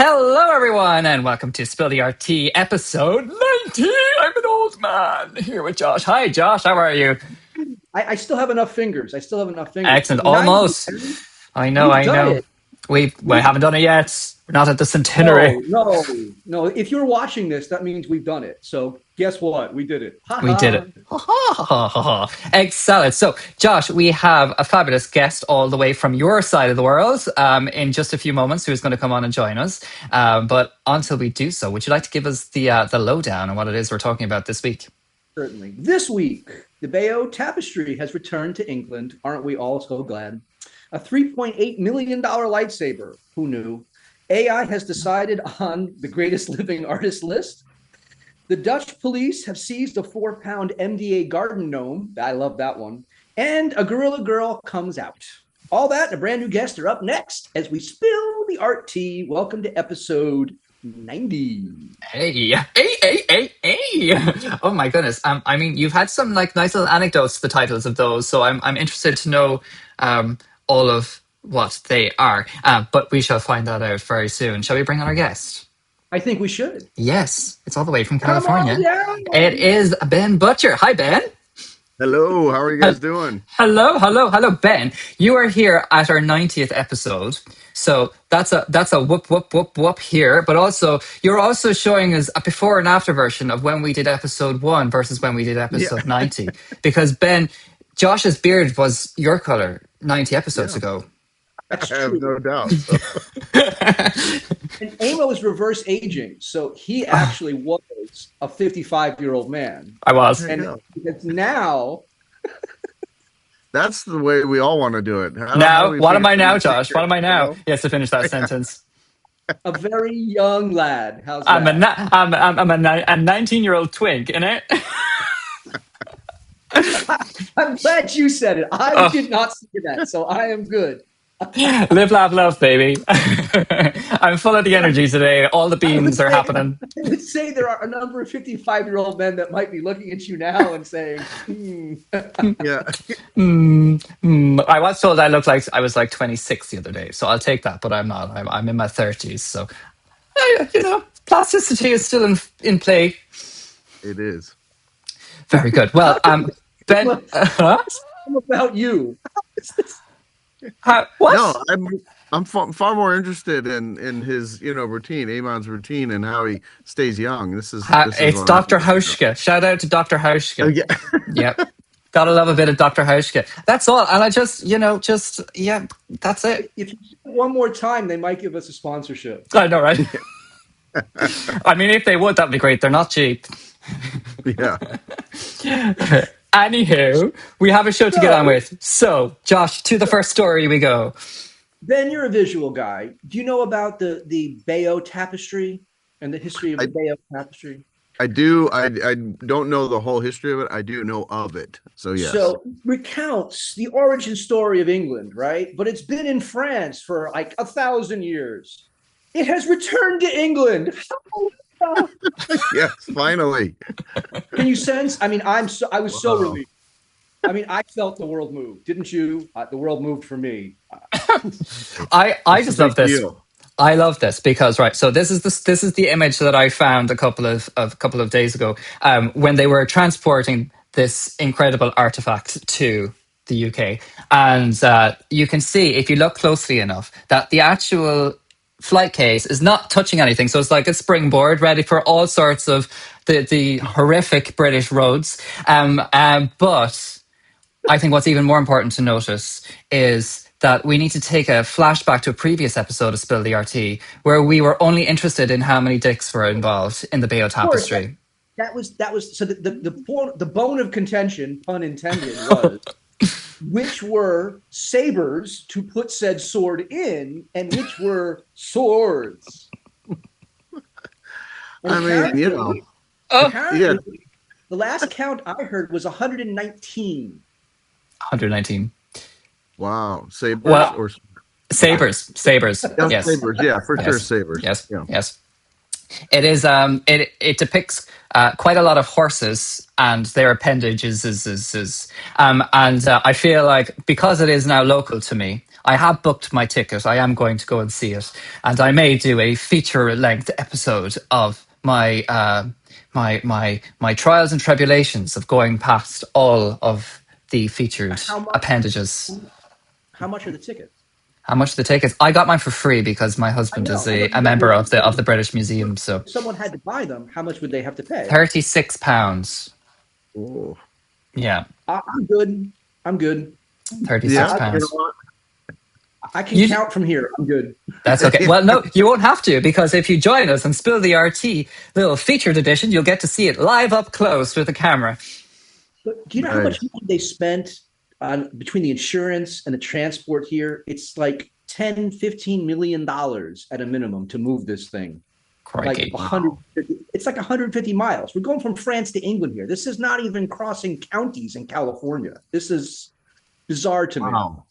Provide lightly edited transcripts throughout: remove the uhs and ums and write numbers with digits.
Hello, everyone, and welcome to Spill the RT episode 90. I'm an old man here with Josh. Hi, Josh. How are you? I still have enough fingers. Excellent. 90. Almost. I know. You've I done know. it. We haven't done it yet. We're not at the centenary. No. If you're watching this, that means we've done it. So guess what? We did it. Ha We did ha. it. Ha, ha, ha, ha, ha. Excellent. So, Josh, we have a fabulous guest all the way from your side of the world in just a few moments who's going to come on and join us. But until we do so, would you like to give us the lowdown on what it is we're talking about this week? Certainly. This week, the Bayeux Tapestry has returned to England. Aren't we all so glad? A $3.8 million lightsaber. Who knew? AI has decided on the greatest living artist list. The Dutch police have seized a 4-pound MDA garden gnome. I love that one. And a Guerrilla Girl comes out. All that and a brand new guest are up next as we spill the art tea. Welcome to episode 90. Hey. Oh my goodness. I mean, you've had some like nice little anecdotes to the titles of those, so I'm interested to know all of what they are. But we shall find that out very soon. Shall we bring on our guest? I think we should. Yes, it's all the way from Come on California. down. It is Ben Butcher. Hi, Ben. Hello, how are you guys doing? Hello, Ben. You are here at our 90th episode, so that's a whoop here. But also, you're also showing us a before and after version of when we did episode 1 versus when we did episode 90. Because Ben, Josh's beard was your color 90 episodes ago. That's I have true. no doubt. And Amo is reverse aging, so he actually was a 55-year-old man. I was. There you And go. because now, That's the way we all want to do it. Now, what am I now, Josh? What am I now? Yes, to finish that sentence. a very young lad. How's I'm a that? I'm a 19-year-old twink, innit? I'm glad you said it. I Oh. did not say that, so I am good. Live, laugh, love, baby. I'm full of the energy today. All the beams are happening. I would say there are a number of 55-year-old men that might be looking at you now and saying, Yeah. I was told I was like 26 the other day, so I'll take that, but I'm not. I'm in my 30s, so plasticity is still in play. It is. Very good. Well, Ben, about you. what? No, I'm far more interested in his routine, Amonn's routine, and how he stays young. This is It's what Dr. I'm looking Hauschka. Shout out to Dr. Hauschka. Oh, yeah. Yep. Gotta love a bit of Dr. Hauschka. That's all. And I just, that's it. If you do it one more time, they might give us a sponsorship. I know, right? I mean, if they would, that'd be great. They're not cheap. Yeah. Anywho, we have a show to get on with. So, Josh, to the first story we go. Ben, you're a visual guy. Do you know about the Bayeux Tapestry and the history of the Bayeux Tapestry? I do. I don't know the whole history of it. I do know of it. So yes. So recounts the origin story of England, right? But it's been in France for like 1,000 years. It has returned to England. Yes, finally. Can you sense? I mean, I was so relieved. I mean, I felt the world move, didn't you? The world moved for me. I just love this. Deal. I love this because so this is the image that I found a couple of days ago when they were transporting this incredible artifact to the UK, and you can see if you look closely enough that the actual flight case is not touching anything, so it's like a springboard ready for all sorts of the horrific British roads. But I think what's even more important to notice is that we need to take a flashback to a previous episode of Spill the RT, where we were only interested in how many dicks were involved in the Bayeux Tapestry. That was so the bone of contention, pun intended, was which were sabers to put said sword in, and which were swords. I mean, the last count I heard was 119. 119. Wow. Sabers or sabers. Yes. Sabers. Yeah, for sure. Yes. Sabers. Yes. Yeah. Yes. It is. It depicts quite a lot of horses and their appendages. And I feel like because it is now local to me, I have booked my ticket. I am going to go and see it, and I may do a feature-length episode of my trials and tribulations of going past all of the featured How much? appendages. How much are the tickets? How much the tickets? I got mine for free because my I husband is know. I know a you got member yours. of the British Museum. So If someone had to buy them, how much would they have to pay? £36. Oh. Yeah, I'm good. I'm good. £36. Yeah, you know what? I can You, count from here. I'm good. that's okay. Well, no, you won't have to, because if you join us and Spill the RT little featured edition, you'll get to see it live up close with a camera. But do you know how much Nice. money they spent on between the insurance and the transport here? It's like 10, 15 million dollars at a minimum to move this thing. Like Crikey. 150, it's like 150 miles. We're going from France to England here. This is not even crossing counties in California. This is bizarre to me. Wow.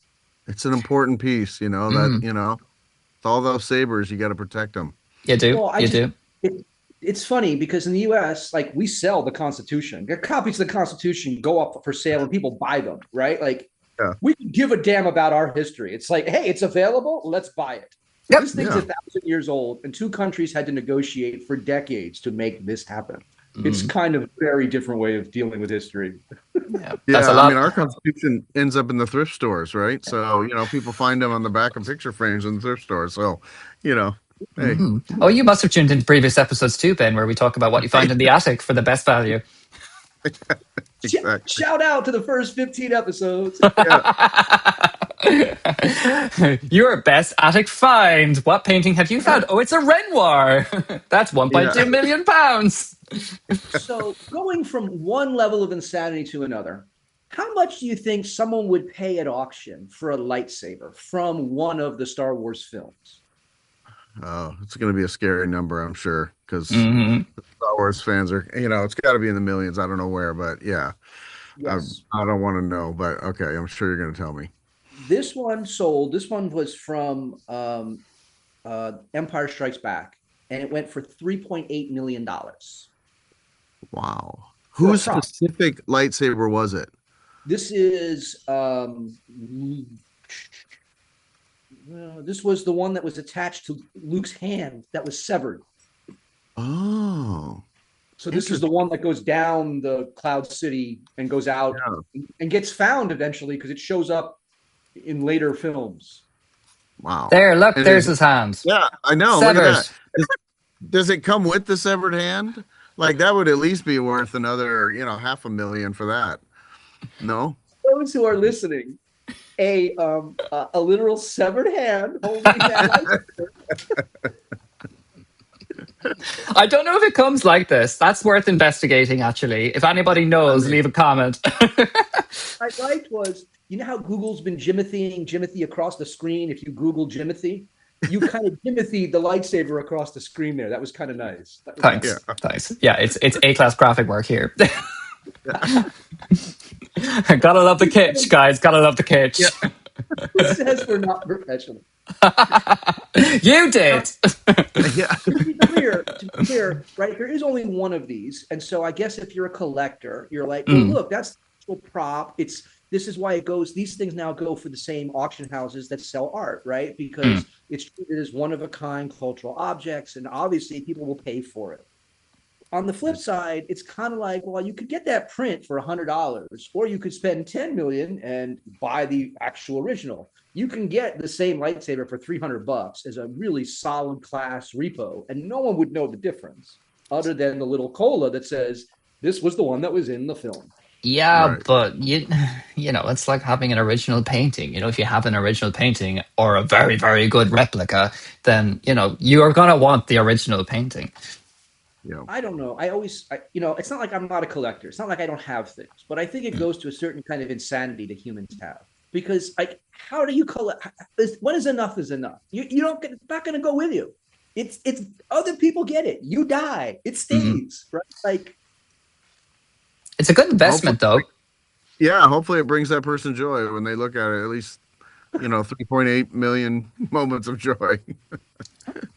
It's an important piece, you know, that, you know, with all those sabers, you got to protect them. You do. Well, I You just do. it, it's funny because in the US, like we sell the Constitution. The copies of the Constitution go up for sale and people buy them, right? Like Yeah. we can give a damn about our history. It's like, hey, it's available, let's buy it. Yep. This thing's Yeah. 1,000 years old, and two countries had to negotiate for decades to make this happen. It's kind of a very different way of dealing with history. Yeah. That's Yeah, a I mean, lot. our Constitution ends up in the thrift stores, right? So, you know, people find them on the back of picture frames in the thrift stores. So, you know, hey, Oh, you must have tuned into previous episodes too, Ben, where we talk about what you find in the attic for the best value. exactly. Shout out to the first 15 episodes. Yeah, Your best attic find. What painting have you found? Oh, it's a Renoir. That's yeah. 1.2 million pounds. So, going from one level of insanity to another, how much do you think someone would pay at auction for a lightsaber from one of the Star Wars films? Oh, it's going to be a scary number, I'm sure, because Hmm. Star Wars fans are, you know, it's got to be in the millions. I don't know where, but yeah, Yes. I don't want to know, but okay, I'm sure you're going to tell me. This one sold, this one was from Empire Strikes Back, and it went for $3.8 million Wow. for a Whose prop. specific lightsaber was it? This is this was the one that was attached to Luke's hand that was severed. Oh, So this is the one that goes down the Cloud City and goes out and gets found eventually because it shows up in later films. wow. There, look, And there's his hand. yeah, I know. Look at Severed. that. Does it come with the severed hand? Like that would at least be worth another, you know, 500,000 for that. No? Those who are listening, a literal severed hand holding that lightsaber. I don't know if it comes like this. That's worth investigating, actually. If anybody knows, leave a comment. I liked was, you know how Google's been Jimothy across the screen? If you Google Jimothy, you kind of Jimothy the lightsaber across the screen there. That was kind of nice. That was nice. Thanks. Thanks. Yeah, it's A-class graphic work here. Gotta love the kitsch, guys. Gotta love the kitsch. Yeah. Who says we're not professional? You did. Yeah. To be clear, right? There is only one of these, and so I guess if you're a collector, you're like, well, look, that's the prop. This is why it goes. These things now go for the same auction houses that sell art, right? Because it's treated as one of a kind cultural objects, and obviously people will pay for it. On the flip side, it's kind of like, well, you could get that print for $100, or you could spend 10 million and buy the actual original. You can get the same lightsaber for $300 as a really solid class repo, and no one would know the difference other than the little cola that says this was the one that was in the film. Yeah, Right. but you know, it's like having an original painting. You know, if you have an original painting or a very, very good replica, then, you know, you are going to want the original painting. Yeah. I don't know. It's not like I'm not a collector. It's not like I don't have things, but I think it goes to a certain kind of insanity that humans have. Because, like, how do you collect? What is enough is enough. You don't get. It's not going to go with you. It's other people get it. You die. It stays, right? Like, It's a good investment, though. Yeah, hopefully it brings that person joy when they look at it. At least, you know, 3.8 million moments of joy.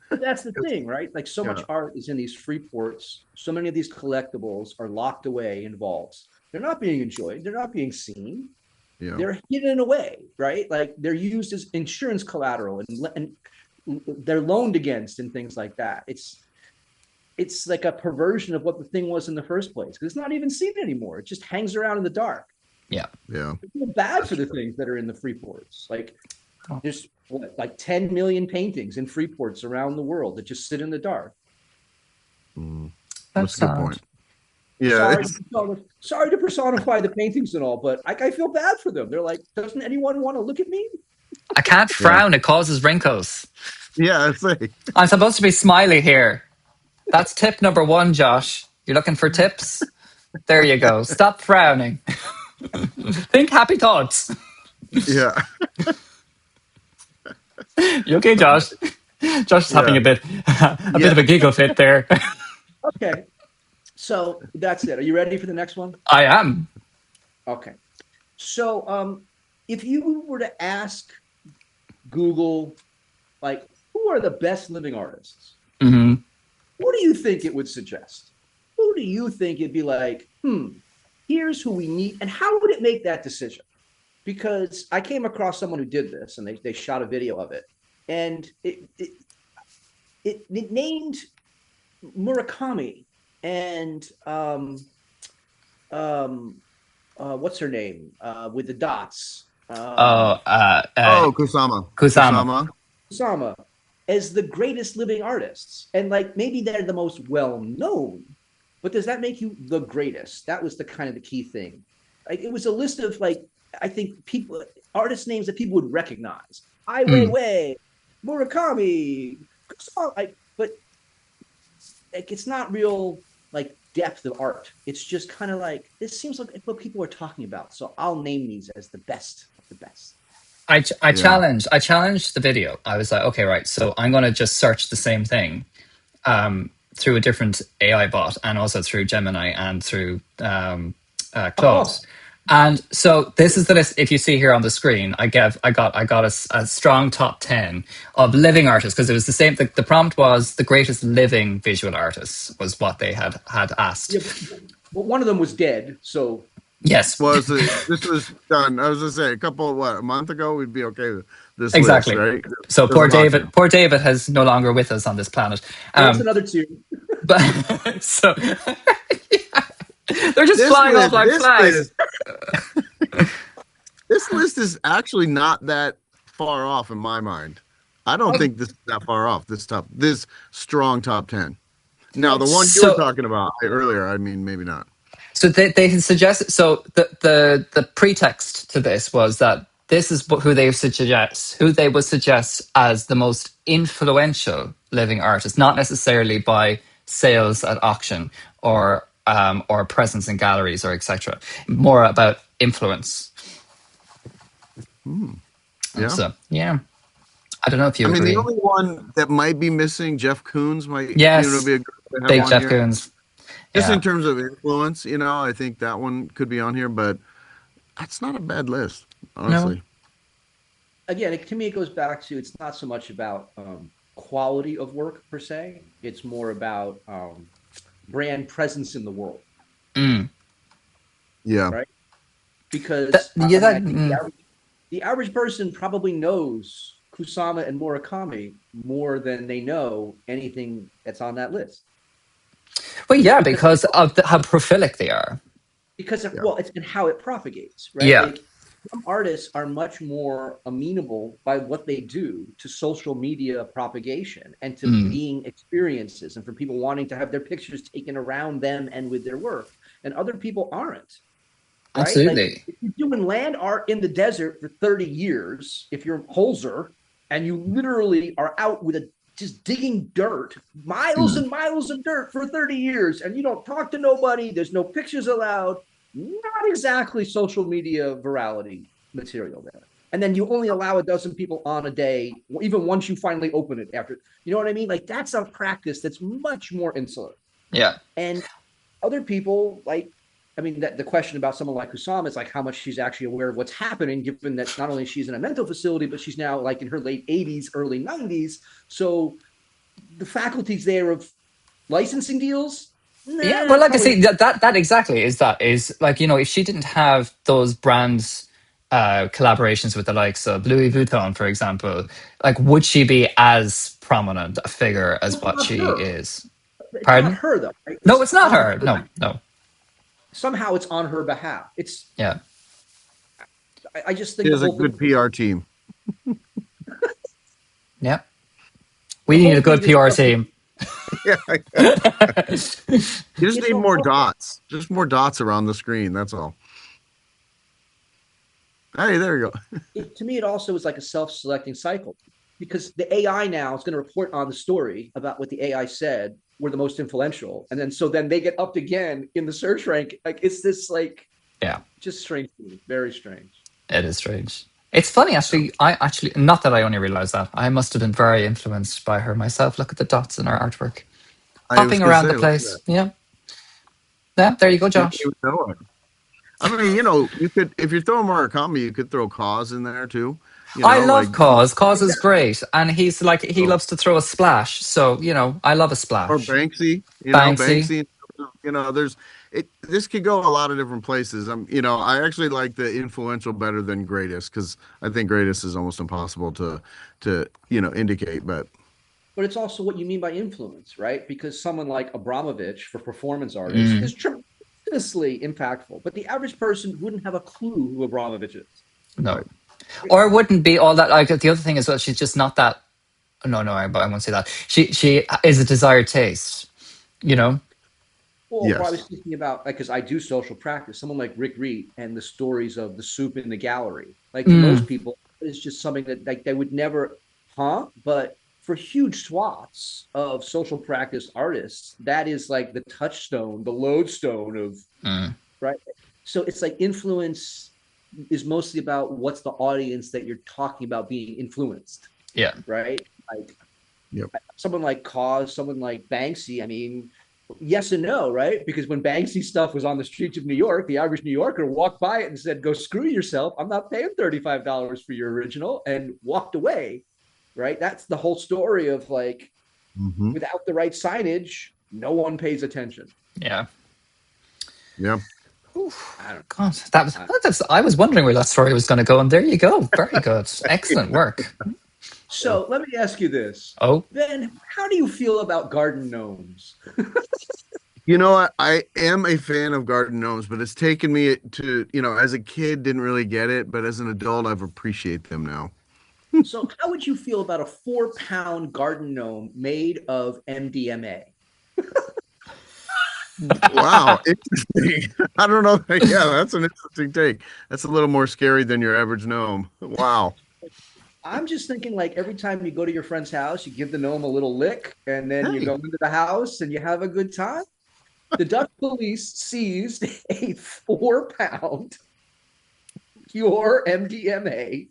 but that's the thing, right? Like, so Yeah. much art is in these free ports. So many of these collectibles are locked away in vaults. They're not being enjoyed. They're not being seen. they're hidden away, right? Like they're used as insurance collateral and they're loaned against and things like that. It's like a perversion of what the thing was in the first place because it's not even seen anymore. It just hangs around in the dark. Yeah. Yeah. I feel bad for the things that are in the free ports. Like there's like 10 million paintings in free ports around the world that just sit in the dark. That's a good point. Yeah. Sorry to personify the paintings and all, but I feel bad for them. They're like, doesn't anyone want to look at me? I can't frown. It causes wrinkles. Yeah, I see. I'm supposed to be smiley here. That's tip number 1, Josh. You're looking for tips? There you go. Stop frowning. Think happy thoughts. Yeah. You okay, Josh? Josh is having a bit of a giggle fit there. Okay. So that's it. Are you ready for the next one? I am. Okay. So if you were to ask Google, like, who are the best living artists? Mm-hmm. What do you think it would suggest? Who do you think it'd be like, here's who we need? And how would it make that decision? Because I came across someone who did this and they shot a video of it. And it named Murakami and what's her name with the dots? Kusama. Kusama as the greatest living artists. And like maybe they're the most well known, but does that make you the greatest? That was the kind of the key thing. Like it was a list of like I think artist names that people would recognize. Ai Weiwei, Murakami, like, but like it's not real like depth of art. It's just kind of like this seems like what people are talking about. So I'll name these as the best of the best. I challenged the video. I was like, okay, right. So I'm going to just search the same thing through a different AI bot and also through Gemini and through Claude. And so this is the list. If you see here on the screen, I got a strong top 10 of living artists because it was the same. The prompt was the greatest living visual artists was what they had asked. Yeah, but one of them was dead. So yes, this was done. I was gonna say a month ago we'd be okay with this exactly. list, right? So poor David has no longer with us on this planet. That's another two. But so they're just flying off like flies. This list is actually not that far off in my mind. I don't think this is that far off. This strong top 10. Now the one you were talking about earlier, I mean, maybe not. So they suggested. So the pretext to this was that this is who they would suggest as the most influential living artist, not necessarily by sales at auction or presence in galleries or etc. More about influence. Yeah. So, yeah. I don't know if you agree. I mean, the only one that might be missing, Jeff Koons might be a good big Jeff Koons. Just in terms of influence, I think that one could be on here, but that's not a bad list, honestly. No. Again, to me, it goes back to it's not so much about quality of work per se. It's more about brand presence in the world. Yeah. Right? Because the average person probably knows Kusama and Murakami more than they know anything that's on that list. Well, yeah, because of how prolific they are. Because it's been how it propagates, right? Yeah. Like, some artists are much more amenable by what they do to social media propagation and to being experiences and for people wanting to have their pictures taken around them and with their work. And other people aren't. Right? Absolutely. Like, if you're doing land art in the desert for 30 years, if you're Holzer and you literally are out with just digging dirt, miles and miles of dirt for 30 years, and you don't talk to nobody, there's no pictures allowed, not exactly social media virality material there. And then you only allow a dozen people on a day, even once you finally open it after, you know what I mean? Like that's a practice that's much more insular. Yeah. And other people, like, I mean, the question about someone like Kusama is like how much she's actually aware of what's happening, given that not only she's in a mental facility, but she's now like in her late 80s, early 90s. So the faculties there of licensing deals. Yeah, well, like I say, that exactly is like, if she didn't have those brands collaborations with the likes of Louis Vuitton, for example, like would she be as prominent a figure as It's what not she her. is? It's not Pardon? her though. Right? No, It's it's not on her. her. No, no. Somehow it's on her behalf. It's. Yeah, I just She think the has a whole good thing. PR team. yeah. The We need whole a good thing is PR about team. Yeah. You just it's need a more lot. dots. Just more dots around the screen. That's all. Hey, there you go. To me, it also is like a self-selecting cycle because the AI now is going to report on the story about what the AI said were the most influential, and then they get upped again in the search rank. Like it's this like Yeah, just strange, very strange. it is strange. It's funny, actually. I actually, not that I only realized that. I must have been very influenced by her myself. Look at the dots in her artwork, I was popping gonna around the say, look at place. that. Yeah, yeah. There you go, You don't Josh. even know it. I mean, you could if you're throwing Murakami, you could throw Cause in there too. I Like love Cause. Cause is Exactly. great, and he's like he oh, loves to throw a splash. So I love a or splash. Banksy. Banksy. Banksy. There's it. This could go a lot of different places. I actually like the influential better than greatest because I think greatest is almost impossible to indicate. But But it's also what you mean by influence, right? Because someone like Abramovich for performance artists Mm, is tremendously impactful, but the average person wouldn't have a clue who Abramovich is. no, right, or it wouldn't be all that. Like the other thing is, well, she's just not that. No, no, I won't say that. She is a desired taste. You know. Or I was yes, thinking about like because I do social practice, someone like Rick Reed and the stories of the soup in the gallery. Like to most Mm, people, it's just something that like they would never, huh? But for huge swaths of social practice artists, that is like the touchstone, the lodestone of mm, right. So it's like influence is mostly about what's the audience that you're talking about being influenced, yeah. right? Like yep. someone like Cause, someone like Banksy. I mean, yes and no, right? Because when Banksy stuff was on the streets of New York, the average New Yorker walked by it and said, "Go screw yourself! I'm not paying $35 for your original," and walked away. Right? That's the whole story of like, Hmm. without the right signage, no one pays attention. Yeah. Yeah. Oof. I don't. God, that was. I, I was wondering where that story was going to go, and there you go. Very good. Excellent work. Yeah. so let me ask you this, Oh, Ben. How do you feel about garden gnomes? I am a fan of garden gnomes, but it's taken me to, as a kid, didn't really get it, but as an adult, I've appreciate them now. So, how would you feel about a 4 pound garden gnome made of MDMA? Wow, interesting. I don't know. Yeah, that's an interesting take. That's a little more scary than your average gnome. Wow. I'm just thinking like every time you go to your friend's house, you give the gnome a little lick and then you Hey, go into the house and you have a good time. The Dutch police seized a 4 pound pure MDMA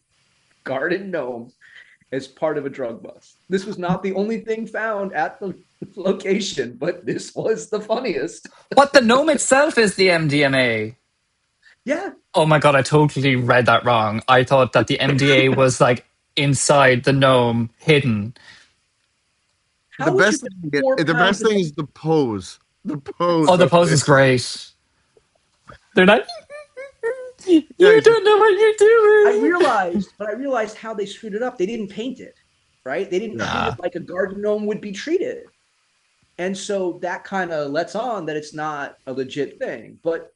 garden gnome as part of a drug bust. This was not the only thing found at the location, but this was the funniest. what the gnome itself is the MDMA. Yeah. Oh my god, I totally read that wrong. I thought that the MDA was like inside the gnome, hidden. the How would you best put thing, four the pounds best of thing is the pose. The Oh, pose the of pose it. is great. They're like, Yeah, you don't know what you're doing. I realized how they screwed it up. They didn't paint it, right? They didn't yeah. treat it Ah, like a garden gnome would be treated. And so that kind of lets on that it's not a legit thing. But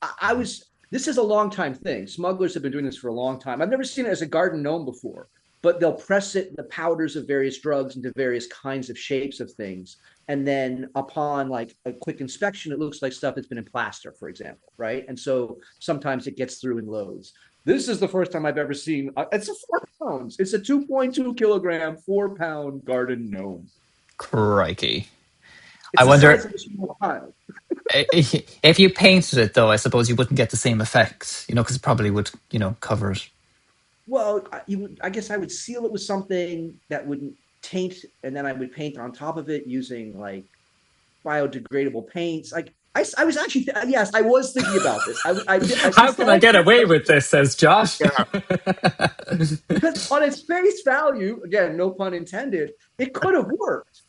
this is a long time thing. Smugglers have been doing this for a long time. I've never seen it as a garden gnome before, but they'll press the powders of various drugs into various kinds of shapes of things. And then upon like a quick inspection, it looks like stuff that's been in plaster, for example, right? And so sometimes it gets through in loads. This is the first time I've ever seen. It's a 4 pounds. It's a 2.2 kilogram, 4 pound garden gnome. crikey. I It's the wonder size of a small child. if you painted it, though, I suppose you wouldn't get the same effect, because it probably would, cover it. Well, I guess I would seal it with something that wouldn't taint, and then I would paint on top of it using like biodegradable paints. Like I was actually, yes, I was thinking about this. I How since the can I whole get thing, away with this, says Josh. Yeah. because on its face value, again, no pun intended, it could have worked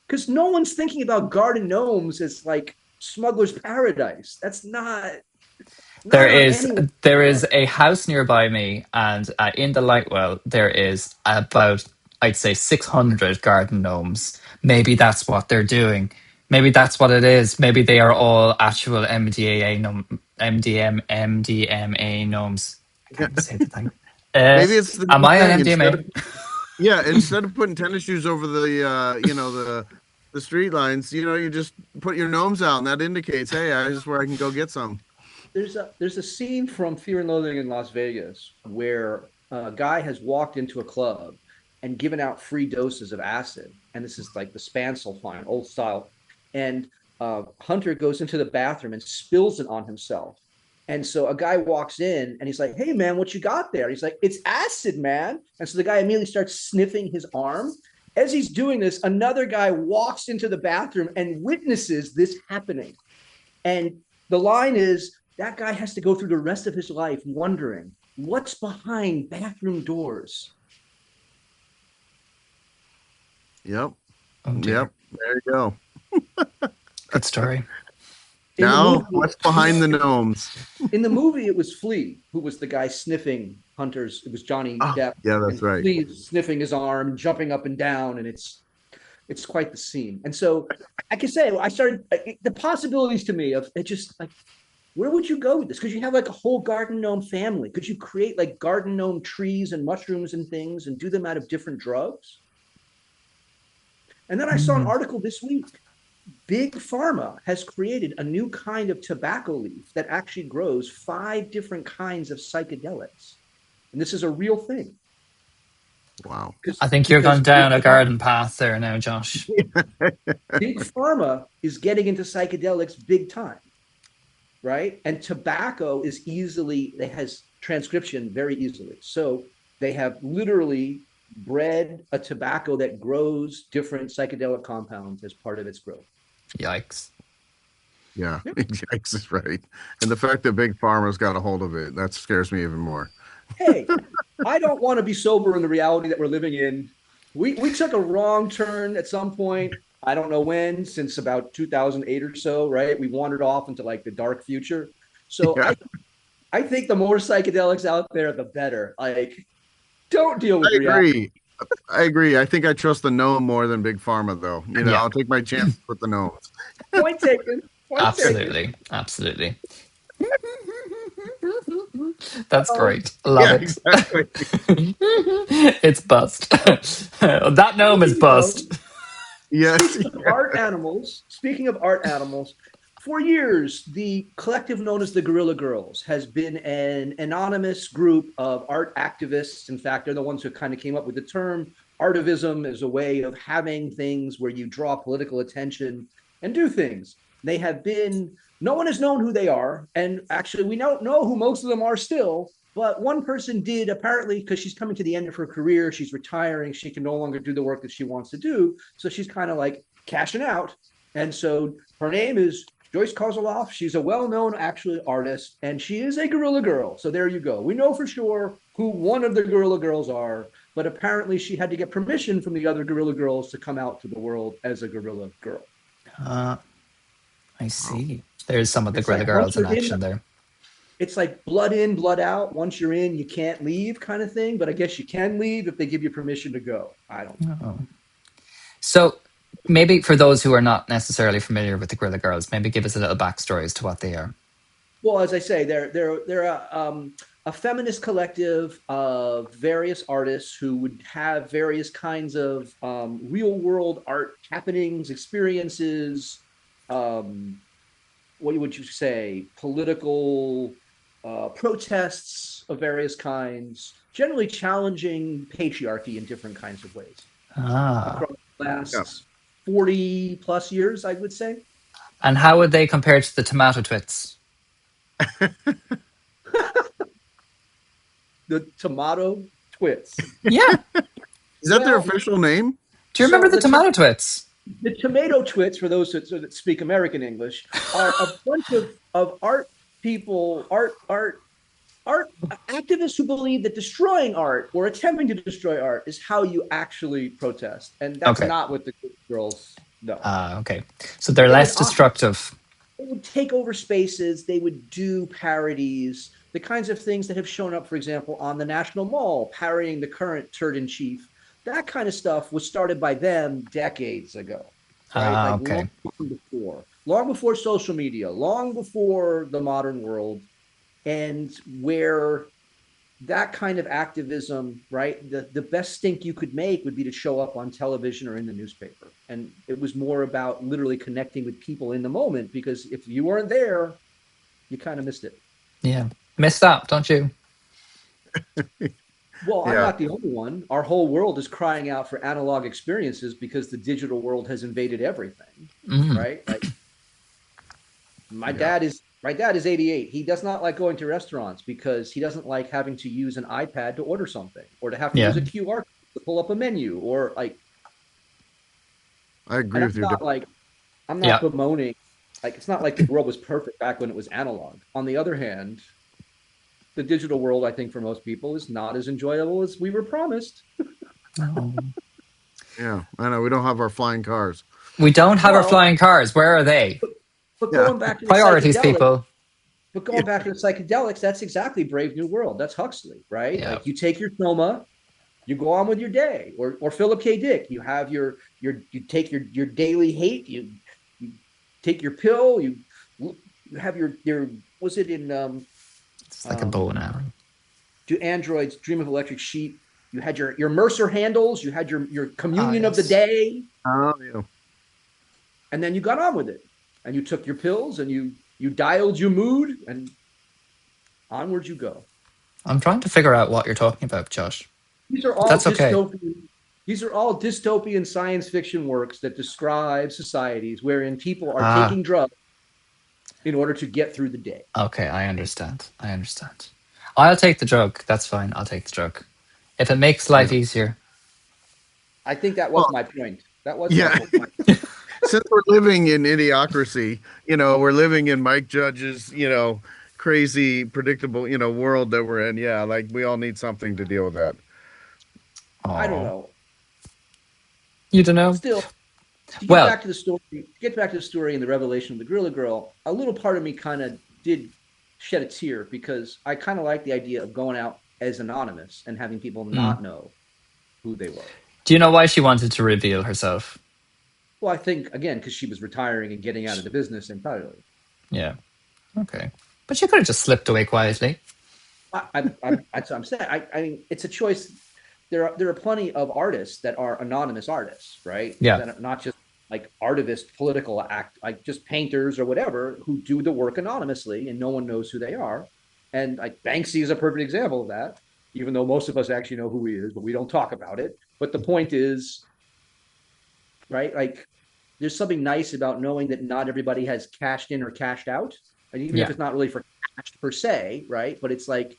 because no one's thinking about garden gnomes as like smuggler's paradise. That's not. Not on anyone. There is a house nearby me, and in the Lightwell there is about, I'd say, 600 garden gnomes. Maybe that's what they're doing. Maybe that's what it is. Maybe they are all actual MDMA gnomes. I can't even say the thing. Maybe it's the Am new I on thing. MDMA? Instead of putting tennis shoes over the street lines, you just put your gnomes out, and that indicates, hey, this is where I can go get some. There's a scene from Fear and Loathing in Las Vegas where a guy has walked into a club and given out free doses of acid, and this is like the Spancel fine, old style, and Hunter goes into the bathroom and spills it on himself. And so a guy walks in and he's like, "Hey man, what you got there?" He's like, "It's acid, man." And so the guy immediately starts sniffing his arm. As he's doing this, another guy walks into the bathroom and witnesses this happening. And the line is, that guy has to go through the rest of his life wondering what's behind bathroom doors. Yep. Oh, dear. Yep. There you go. Good story. Now, what's behind the gnomes? In the movie, it was Flea, who was the guy sniffing Hunter's. It was Johnny Depp. Yeah, that's right. Flea sniffing his arm, jumping up and down, and it's quite the scene. And so, I can say, I started the possibilities to me of it. Just like, where would you go with this? Because you have like a whole garden gnome family. Could you create like garden gnome trees and mushrooms and things and do them out of different drugs? And then I saw an article this week. Big Pharma has created a new kind of tobacco leaf that actually grows 5 different kinds of psychedelics. And this is a real thing. Wow. I think you're going down a garden path there now, Josh. Big Pharma is getting into psychedelics big time, right? And tobacco is it has transcription very easily. So they have literally bred a tobacco that grows different psychedelic compounds as part of its growth. Yikes. Yeah, yikes is right. And the fact that Big Pharma's got a hold of it, that scares me even more. Hey, I don't want to be sober in the reality that we're living in. We took a wrong turn at some point. I don't know when, since about 2008 or so, right? We wandered off into like the dark future. So Yeah. I think the more psychedelics out there, the better. Like, don't deal with reality. I agree. I think I trust the gnome more than Big Pharma, though. Yeah. I'll take my chance with the gnomes. Point taken. Absolutely. That's great. Love it. Exactly. It's bust. That gnome is bust. Yes. Speaking of art animals, for years, the collective known as the Guerrilla Girls has been an anonymous group of art activists. In fact, they're the ones who kind of came up with the term. Artivism is a way of having things where you draw political attention and do things. They have been, no one has known who they are. And actually, we don't know who most of them are still. But one person did, apparently, because she's coming to the end of her career. She's retiring. She can no longer do the work that she wants to do. So she's kind of like cashing out. And so her name is Joyce Kozoloff. She's a well-known, actually, artist, and she is a Guerrilla Girl. So there you go. We know for sure who one of the Guerrilla Girls are, but apparently she had to get permission from the other Guerrilla Girls to come out to the world as a Guerrilla Girl. I see. There's some of the Guerrilla Girls in action there. It's like blood in, blood out. Once you're in, you can't leave kind of thing, but I guess you can leave if they give you permission to go. I don't know. So maybe for those who are not necessarily familiar with the Guerrilla Girls, maybe give us a little backstory as to what they are. Well, as I say, they're a feminist collective of various artists who would have various kinds of real world art happenings, experiences. What would you say? Political protests of various kinds, generally challenging patriarchy in different kinds of ways. Across the last 40 plus years, I would say. And how would they compare to the Tomato Twits? The Tomato Twits. Yeah. Is that their official name? Do you remember the Tomato Twits? The Tomato Twits, for those that speak American English, are a bunch of art people, art activists who believe that destroying art or attempting to destroy art is how you actually protest. And that's not what the girls know. Okay. So they're less destructive. would take over spaces. They would do parodies, the kinds of things that have shown up, for example, on the National Mall, parodying the current turd in chief. That kind of stuff was started by them decades ago, right? Like Okay. long before social media, long before the modern world, and where that kind of activism, right? The best stink you could make would be to show up on television or in the newspaper. And it was more about literally connecting with people in the moment, because if you weren't there, you kind of missed it. Yeah. Missed that, don't you? Well, I'm Yeah. not the only one. Our whole world is crying out for analog experiences because the digital world has invaded everything, right? Like my dad is 88. He does not like going to restaurants because he doesn't like having to use an iPad to order something, or to have to Yeah. use a QR code to pull up a menu, or like. I agree And with you. I'm not Yeah. bemoaning, like it's not like the world was perfect back when it was analog. On the other hand, the digital world, I think for most people, is not as enjoyable as we were promised. Oh. Yeah, I know. We don't have our flying cars. We don't have our Well, flying cars. Where are they? but Yeah. going back to the Priorities, psychedelics, people. that's exactly Brave New World. That's Huxley, right? Yeah. Like you take your soma, you go on with your day, or Philip K. Dick. You have you take your daily hate. You take your pill. You have your was it in It's like a bow and arrow. Do androids dream of electric sheep? You had your Mercer handles. You had your communion of the Yes. day, Oh, yeah. and then you got on with it. And you took your pills, and you dialed your mood, and onward you go. I'm trying to figure out what you're talking about, Josh. These are all That's okay. dystopian. These are all dystopian science fiction works that describe societies wherein people are taking drugs in order to get through the day. Okay, I understand. I'll take the drug. That's fine. I'll take the drug. If it makes life easier. I think that was Well, my point. That was yeah. my point. Since we're living in idiocracy, we're living in Mike Judge's, crazy, predictable, world that we're in. Yeah, like we all need something to deal with that. I don't Oh, know. you don't know? Still, to Well, get back to the story and the revelation of the Guerrilla Girl, a little part of me kind of did shed a tear, because I kind of like the idea of going out as anonymous and having people not know who they were. do you know why she wanted to reveal herself? Well, I think, again, because she was retiring and getting out of the business entirely. Yeah. Okay. But she could have just slipped away quietly. That's what I'm saying. I mean, it's a choice. There are plenty of artists that are anonymous artists, right? Yeah. That are not just like artivist, political act, like just painters or whatever, who do the work anonymously and no one knows who they are. And like Banksy is a perfect example of that, even though most of us actually know who he is, but we don't talk about it. But the point is, right? Like there's something nice about knowing that not everybody has cashed in or cashed out. And even if it's not really for cash per se, right? But it's like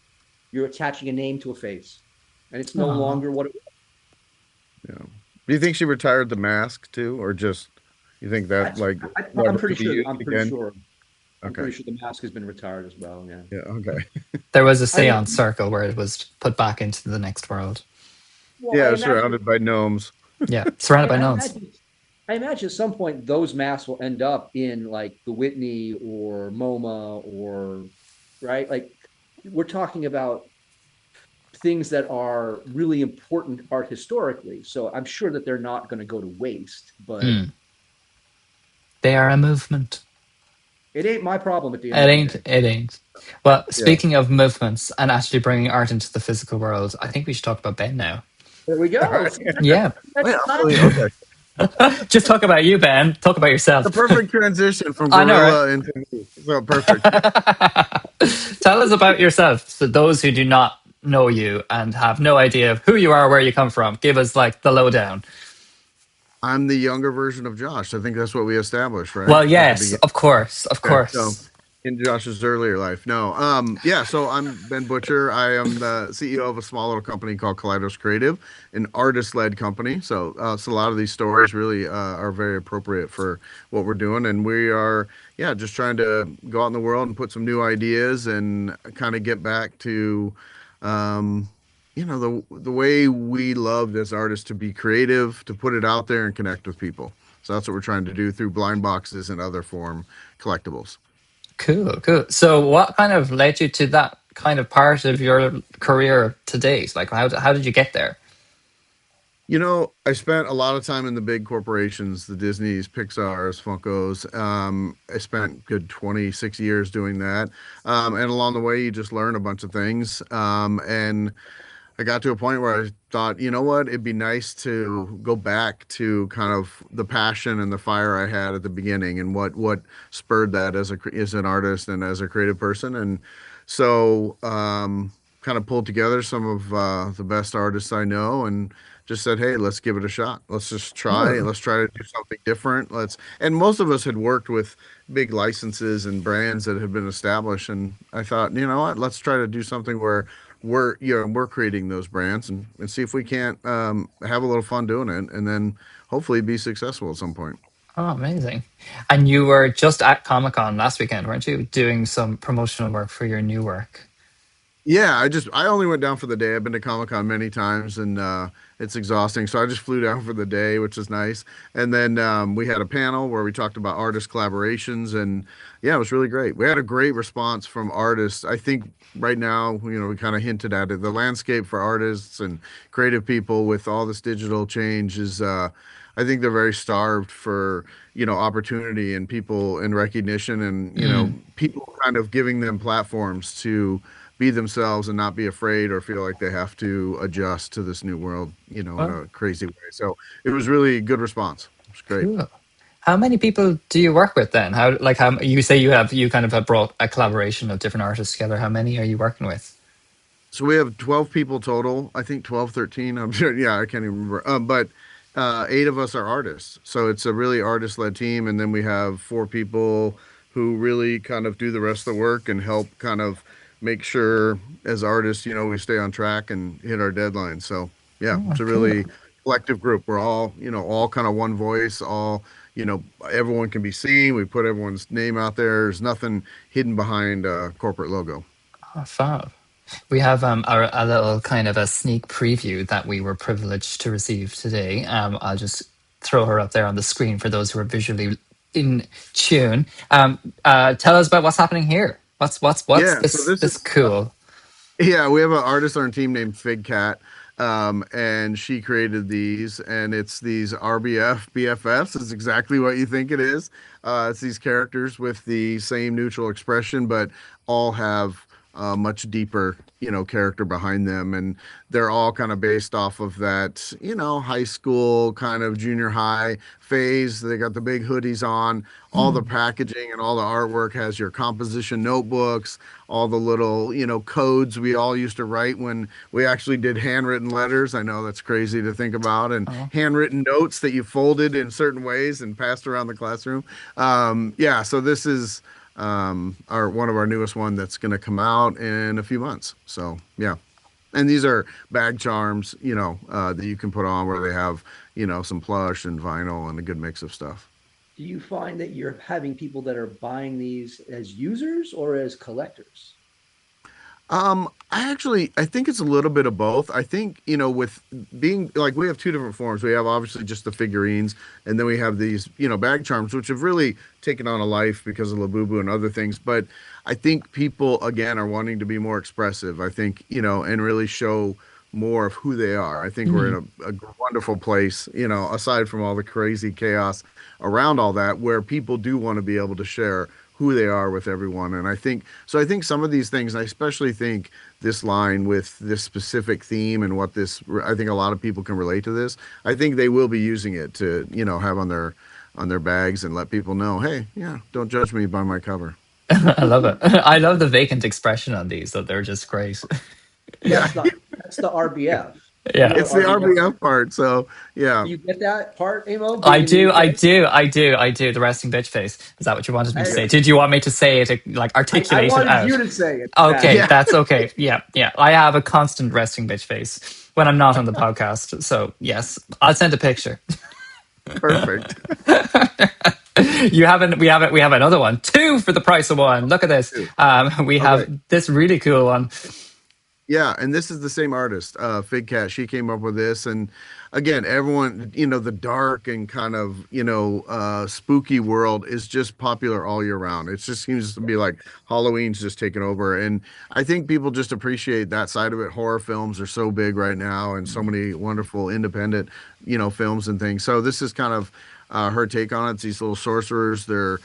you're attaching a name to a face, and it's no longer what it was. Yeah. Do you think she retired the mask too, or just you think that I'm pretty sure. I'm pretty sure. I'm Okay. pretty sure the mask has been retired as well. Yeah. Yeah. Okay. There was a seance circle where it was put back into the next world. Well, Yeah, surrounded by gnomes. Yeah, surrounded by gnomes. I imagine at some point those masks will end up in like the Whitney or MoMA, or right. Like we're talking about things that are really important art historically. So I'm sure that they're not going to go to waste, but they are a movement. It ain't my problem at the end of the day. It ain't. Well, speaking of movements and actually bringing art into the physical world, I think we should talk about Ben now. There we go. Yeah. Okay. Just talk about you, Ben. Talk about yourself. The perfect transition from I know, Guerrilla right? into me. So perfect. Tell us about yourself. So those who do not know you and have no idea of who you are, where you come from, give us like the lowdown. I'm the younger version of Josh. I think that's what we established, right? Well, yes, of course. So in Josh's earlier life. No. So I'm Ben Butcher. I am the CEO of a small little company called Kaleidos Creative, an artist-led company. So a lot of these stories really are very appropriate for what we're doing. And we are, just trying to go out in the world and put some new ideas and kind of get back to, the way we loved as artists to be creative, to put it out there and connect with people. So that's what we're trying to do through blind boxes and other form collectibles. Cool, cool. So, what kind of led you to that kind of part of your career to date? Like, how did you get there? I spent a lot of time in the big corporations, the Disneys, Pixar's, Funkos. I spent good 26 years doing that. And along the way, you just learn a bunch of things. And I got to a point where I thought, you know what, it'd be nice to go back to kind of the passion and the fire I had at the beginning, and what spurred that as an artist and as a creative person. And so, kind of pulled together some of the best artists I know, and just said, hey, let's give it a shot. Let's just try. Oh, Let's try to do something different. And most of us had worked with big licenses and brands that had been established. And I thought, you know what, let's try to do something where we're creating those brands, and see if we can't have a little fun doing it, and then hopefully be successful at some point. oh, amazing. And you were just at Comic Con last weekend, weren't you? Doing some promotional work for your new work. Yeah, I only went down for the day. I've been to Comic Con many times, and it's exhausting. So I just flew down for the day, which is nice. And then we had a panel where we talked about artist collaborations, and yeah, it was really great. We had a great response from artists. I think right now, we kind of hinted at it. The landscape for artists and creative people with all this digital change is, I think they're very starved for opportunity and people and recognition, and Mm. people kind of giving them platforms to be themselves and not be afraid or feel like they have to adjust to this new world, in Oh, a crazy way. So it was really good response. It was great. cool. How many people do you work with then? How you say you kind of have brought a collaboration of different artists together. How many are you working with? So we have 12 people total. I think 12, 13. I'm sure. Yeah, I can't even remember. But eight of us are artists. So it's a really artist led team. And then we have four people who really kind of do the rest of the work and help kind of make sure as artists, we stay on track and hit our deadlines. So yeah, Oh, it's a cool. really collective group. We're all kind of one voice, everyone can be seen. We put everyone's name out there. There's nothing hidden behind a corporate logo. Oh, fab. We have a little kind of a sneak preview that we were privileged to receive today. I'll just throw her up there on the screen for those who are visually in tune. Tell us about what's happening here. What's Yeah, so this cool? yeah, we have an artist on our team named Fig Cat, and she created these, and it's these RBF BFFs. It's exactly what you think it is. It's these characters with the same neutral expression, but all have much deeper, character behind them, and they're all kind of based off of that, high school kind of junior high phase. They got the big hoodies on. All the packaging and all the artwork has your composition notebooks, all the little, codes we all used to write when we actually did handwritten letters. I know that's crazy to think about, and Oh, handwritten notes that you folded in certain ways and passed around the classroom. Yeah, so this is our one of our newest one that's going to come out in a few months. So yeah, and these are bag charms, that you can put on where they have, some plush and vinyl and a good mix of stuff. Do you find that you're having people that are buying these as users or as collectors? I think it's a little bit of both. I think, with being like we have two different forms. We have obviously just the figurines, and then we have these, bag charms, which have really taken on a life because of Labubu and other things. But I think people again are wanting to be more expressive. I think, and really show more of who they are. I think we're mm. in a wonderful place, aside from all the crazy chaos around all that, where people do want to be able to share who they are with everyone. And I think so. I think some of these things, and I especially think this line with this specific theme and what this, I think a lot of people can relate to this. I think they will be using it to, have on their bags and let people know, hey, yeah, don't judge me by my cover. I love it. I love the vacant expression on these. That they're just great. Yeah, That's the RBF. You know Yeah. what it's the RBF? RBF part. So yeah, You get that part, Amo, I being in the do, I UK? do, I do, I do. The resting bitch face. Is that what you wanted me to I, say? Did you want me to say it, like I articulate it wanted out? you to say it, Okay, Zach. yeah, that's okay. Yeah, yeah. I have a constant resting bitch face when I'm not on the podcast. So yes, I'll send a picture. perfect. You haven't. We have another one. Two for the price of one. Look at this. We have Okay. this really cool one. Yeah, and this is the same artist, Fig Cat. She came up with this, and again, everyone, the dark and kind of, spooky world is just popular all year round. It just seems to be like Halloween's just taken over, and I think people just appreciate that side of it. Horror films are so big right now, and so many wonderful independent, films and things. So this is kind of her take on it. It's these little sorcerers. They're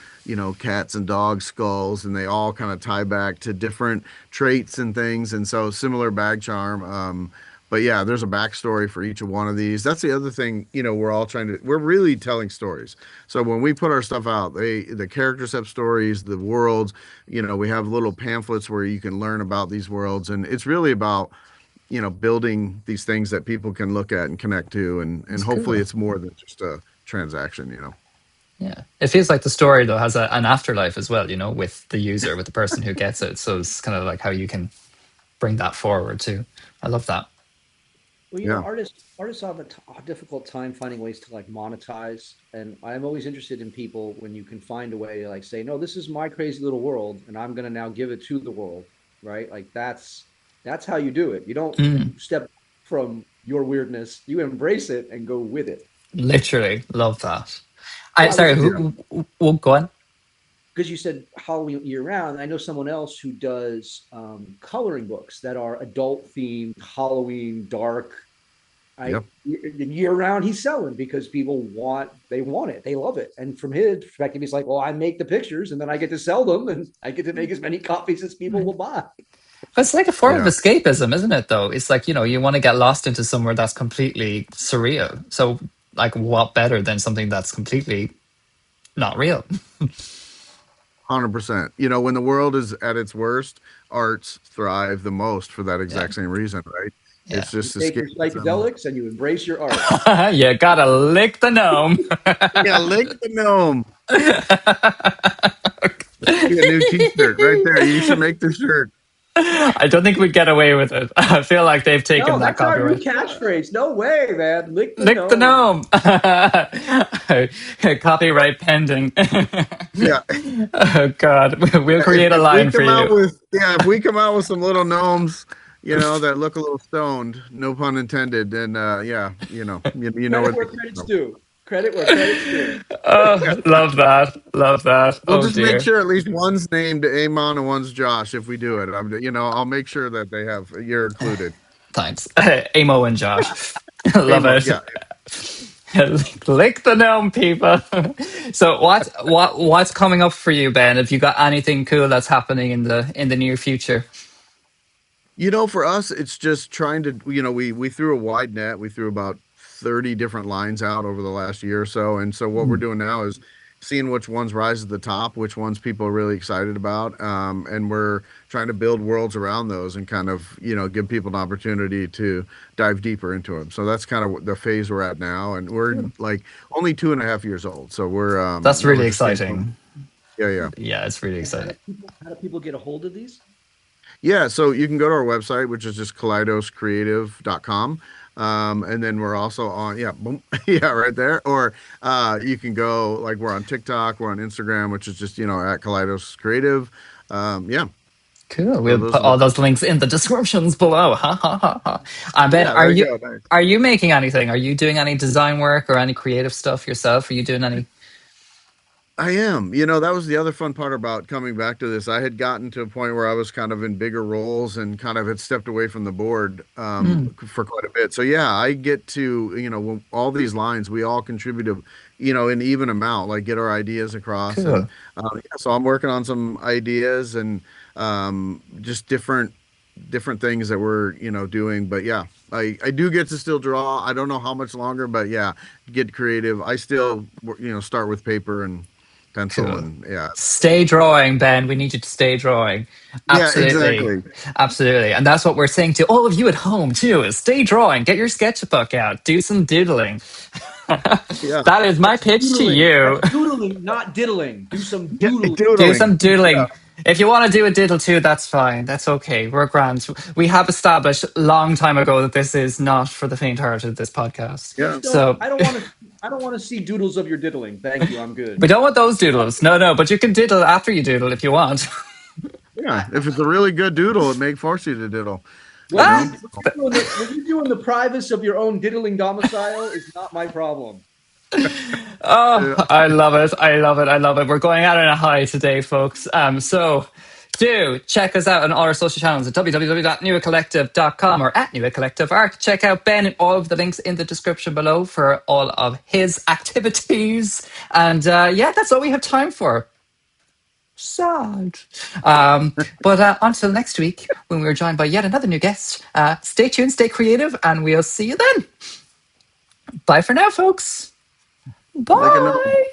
cats and dog skulls, and they all kind of tie back to different traits and things. And so similar bag charm. But yeah, there's a backstory for each of one of these. That's the other thing, we're really telling stories. So when we put our stuff out, the characters have stories, the worlds, we have little pamphlets where you can learn about these worlds. And it's really about, building these things that people can look at and connect to. And It's hopefully cool. it's more than just a transaction. Yeah. It feels like the story though has an afterlife as well, with the user, with the person who gets it. So it's kind of like how you can bring that forward too. I love that. Well, Yeah. artists have a difficult time finding ways to like monetize, and I'm always interested in people when you can find a way to like say, no, this is my crazy little world, and I'm gonna now give it to the world, right? Like that's how you do it. You don't Mm, step from your weirdness; you embrace it and go with it. literally love that. I Well, I was sorry, just Yeah. go on. because you said Halloween year round. I know someone else who does coloring books that are adult themed, Halloween, dark. I Yep. year round he's selling because people want it, they love it. And from his perspective, he's like, well, I make the pictures and then I get to sell them and I get to make as many copies as people will buy. It's like a form of Yeah. escapism, isn't it, though? It's like, you want to get lost into somewhere that's completely surreal. So, like, what better than something that's completely not real? 100%. When the world is at its worst, arts thrive the most for that Yeah. exact same reason, right? Yeah. It's You just take your escapism. psychedelics and you embrace your art. You gotta lick the gnome. Yeah, lick the gnome. Be a new t-shirt right there. You should make the shirt. I don't think we'd get away with it. I feel like they've taken No, that that's our new copyright. catchphrase. No way, man. Lick the Lick the gnome. gnome. Copyright pending. Yeah. Oh God, we'll create a If we line for come out you. with if we come out with some little gnomes, that look a little stoned, no pun intended, then yeah, you know where Credit they where came credit's from. due. Credit where credit's due. Oh, love that. Love that. We'll Oh just make dear. sure at least one's named Eamonn and one's Josh if we do it. I'll make sure that you're included. Thanks. Amo and Josh. Love Eamonn, it. yeah. Lick the gnome, people. So what's coming up for you, Ben? Have you got anything cool that's happening in the near future? For us, it's just trying to, we threw a wide net. We threw about 30 different lines out over the last year or so. And so what we're doing now is seeing which ones rise to the top, which ones people are really excited about. And we're trying to build worlds around those and kind of, give people an opportunity to dive deeper into them. So that's kind of the phase we're at now. And we're like only 2.5 years old. So That's we're really just getting going. exciting. Yeah, yeah. Yeah, it's really And exciting. how do people get a hold of these? Yeah, so you can go to our website, which is just kaleidoscreative.com. And then we're also on, yeah, boom, yeah, right there. Or you can go, like, we're on TikTok, we're on Instagram, which is just, at Kaleidos Creative. Yeah, Cool. so We'll those put are the, all those links in the descriptions below. Ha ha ha ha. Ben, yeah, there you go. Nice. are you making anything? Are you doing any design work or any creative stuff yourself? Are you doing any? I am. That was the other fun part about coming back to this. I had gotten to a point where I was kind of in bigger roles and kind of had stepped away from the board Mm, for quite a bit. So yeah, I get to, when all these lines, we all contribute to, an even amount, like get our ideas across. And cool. yeah, so I'm working on some ideas and just different things that we're, doing. But yeah, I do get to still draw. I don't know how much longer, but yeah, get creative. I still, start with paper and pencil Cool. and yeah. Stay drawing, Ben. We need you to stay drawing. Yeah, Absolutely. exactly. Absolutely. And that's what we're saying to all of you at home, too, is stay drawing. Get your sketchbook out. Do some doodling. Yeah. That is my That's pitch to doodling. you. That's doodling, not diddling. Do some Yeah, doodling. Do doodling. some Yeah. doodling. If you want to do a diddle too, that's fine. That's okay. We're grand. We have established long time ago that this is not for the faint-hearted, this podcast. Yeah. Just don't. So I don't want to see doodles of your diddling. Thank you. I'm good. we don't want those doodles. No, but you can diddle after you doodle if you want. Yeah. If it's a really good doodle, it may force you to diddle. What You Ah! know, what you do in the privacy of your own diddling domicile is not my problem. Oh, I love it. I love it. I love it. We're going out on a high today, folks. So do check us out on all our social channels at www.newacollective.com or at newacollectiveart. Check out Ben and all of the links in the description below for all of his activities. And yeah, that's all we have time for. Sad. But until next week, when we're joined by yet another new guest, stay tuned, stay creative, and we'll see you then. Bye for now, folks. like a gnome. Bye.